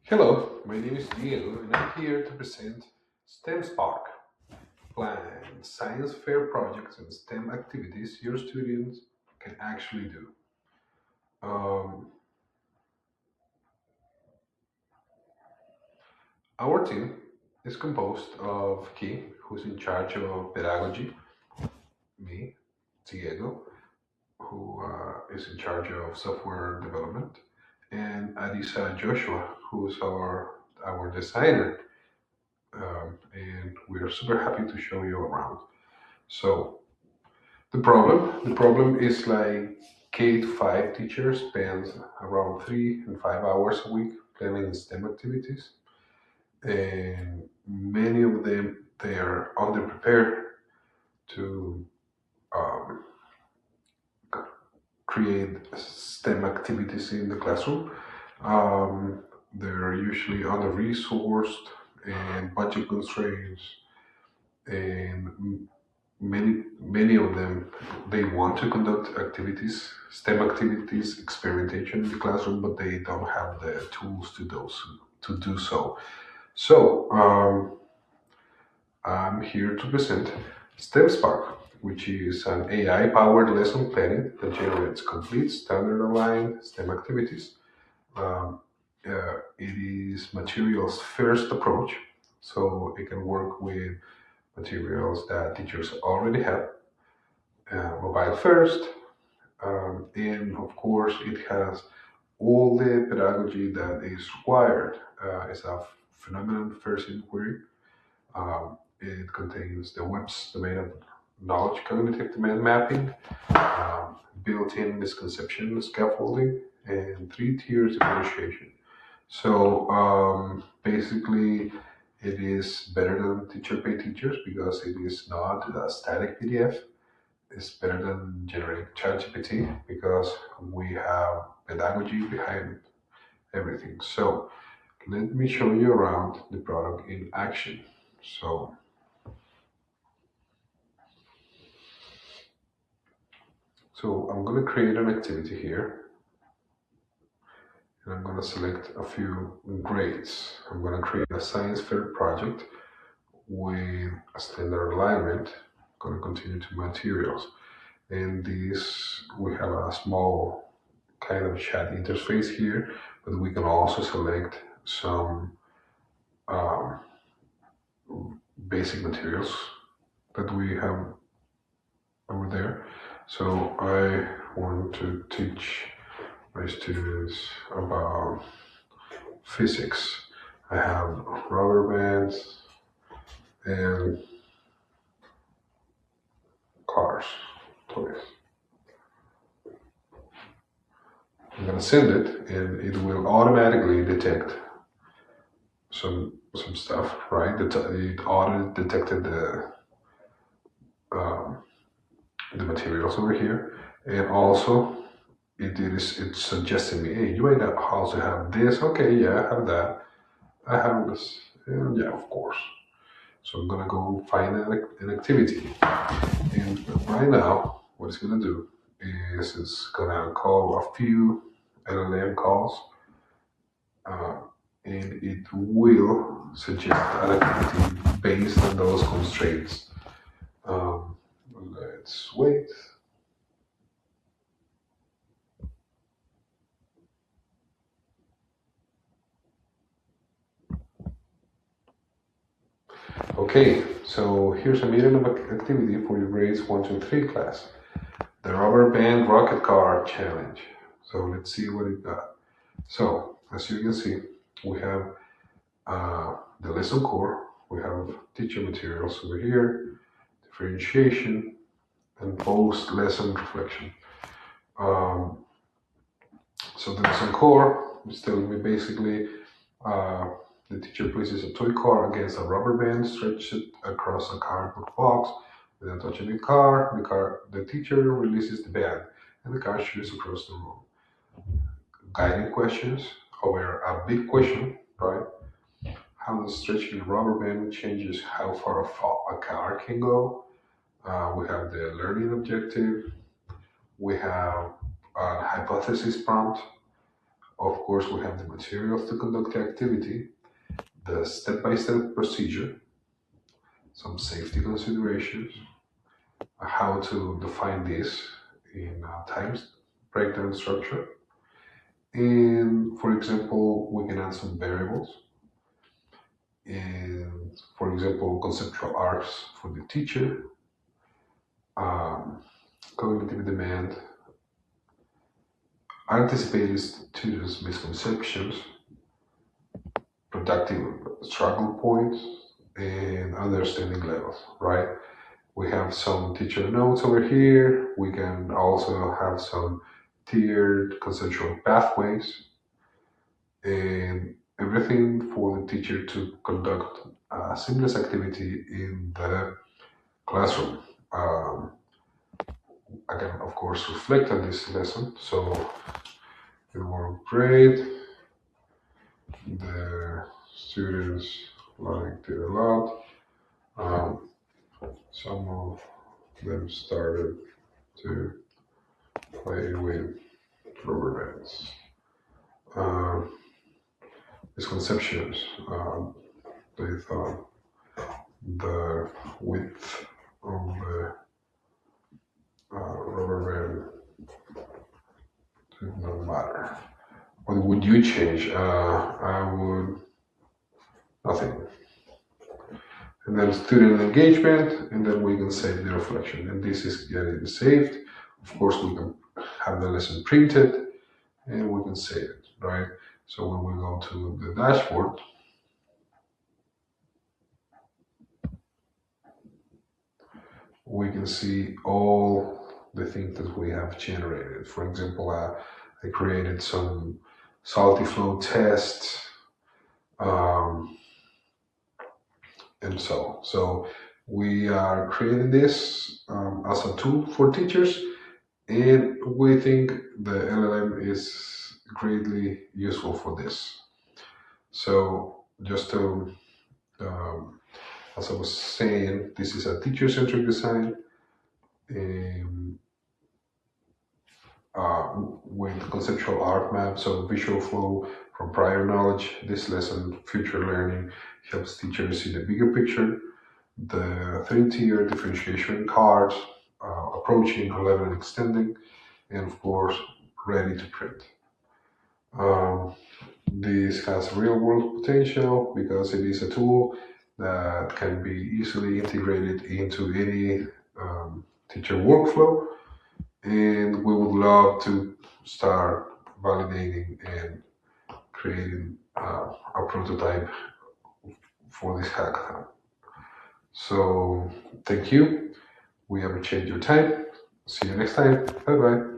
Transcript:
Hello, my name is Diego and I'm here to present STEMspark, planned science fair projects and STEM activities your students can actually do. Um, our team is composed of Key, who's in charge of pedagogy, me, Diego, who is in charge of software development, and Adisa Joshua, who's our designer. And we're super happy to show you around. So, the problem is like K to 5 teachers spend around 3 and 5 hours a week planning STEM activities, and many of them they are underprepared to um, create STEM activities in the classroom. They're usually under resourced and budget constraints, and many of them they want to conduct activities, STEM activities, experimentation in the classroom, but they don't have the tools to do so. So I'm here to present STEMspark, which is an AI-powered lesson planning that generates complete standard-aligned STEM activities. Um, it is materials first approach, so it can work with materials that teachers already have, mobile first, and of course, it has all the pedagogy that is required. It's a phenomenon first inquiry. It contains the web's domain of knowledge cognitive demand mapping, built-in misconception scaffolding, and three tiers differentiation. So basically, it is better than teacher pay teachers because it is not a static PDF. It's better than generic ChatGPT because we have pedagogy behind everything. So let me show you around the product in action. So, so I'm going to create an activity here, and I'm going to select a few grades. I'm going to create a science fair project with a standard alignment. I'm going to continue to materials. And this, we have a small kind of chat interface here, but we can also select some um, basic materials that we have over there. So I want to teach my students about physics. I have rubber bands and cars, toys. I'm gonna send it, and it will automatically detect some stuff, right? It auto detected um, the materials over here, and also it's suggesting me, hey, you might also have this. Okay, yeah, I have that. I have this, and yeah, of course. So I'm gonna go find an activity, and right now, what it's gonna do is it's gonna call a few LLM calls, uh, and it will suggest an activity based on those constraints. Um, let's wait. Okay, so here's a minimum activity for your grades 1 to 3 class. The rubber band rocket car challenge. So let's see what it got. So as you can see, we have the lesson core, we have teacher materials over here, differentiation, and post lesson reflection. Um, so the lesson core is telling me basically uh, the teacher places a toy car against a rubber band, stretches it across a cardboard box. Without touching the teacher releases the band, and the car shoots across the room. Guiding questions, however, a big question, right? How the stretching the rubber band changes how far a car can go. We have the learning objective. We have a hypothesis prompt. Of course, we have the materials to conduct the activity, the step-by-step procedure, some safety considerations, how to define this in times breakdown structure. And for example, we can add some variables and, for example, conceptual arcs for the teacher, um, cognitive demand, anticipated students' misconceptions, productive struggle points, and understanding levels, right? We have some teacher notes over here. We can also have some tiered conceptual pathways and everything for the teacher to conduct a seamless activity in the classroom. I can, of course, reflect on this lesson. So it worked great. The students liked it a lot. Um, some of them started to play with rubber bands. Um, Misconceptions. They thought the width of the rubber band did not matter. What would you change? I would nothing. And then student engagement, and then we can save the reflection. And this is getting saved. Of course, we can have the lesson printed, and we can save it, right? So when we go to the dashboard, we can see all the things that we have generated. For example, I created some salty flow tests, um, and so we are creating this as a tool for teachers, and we think the LLM is greatly useful for this. So just to as I was saying, this is a teacher-centric design. Um, with conceptual art map, so visual flow from prior knowledge. This lesson, future learning, helps teachers see the bigger picture. The three-tier differentiation cards, approaching, level, extending, and of course, ready to print. Um, this has real-world potential because it is a tool that can be easily integrated into any teacher workflow, and we would love to start validating and creating a prototype for this hackathon. So thank you. We appreciate your time. See you next time. Bye bye.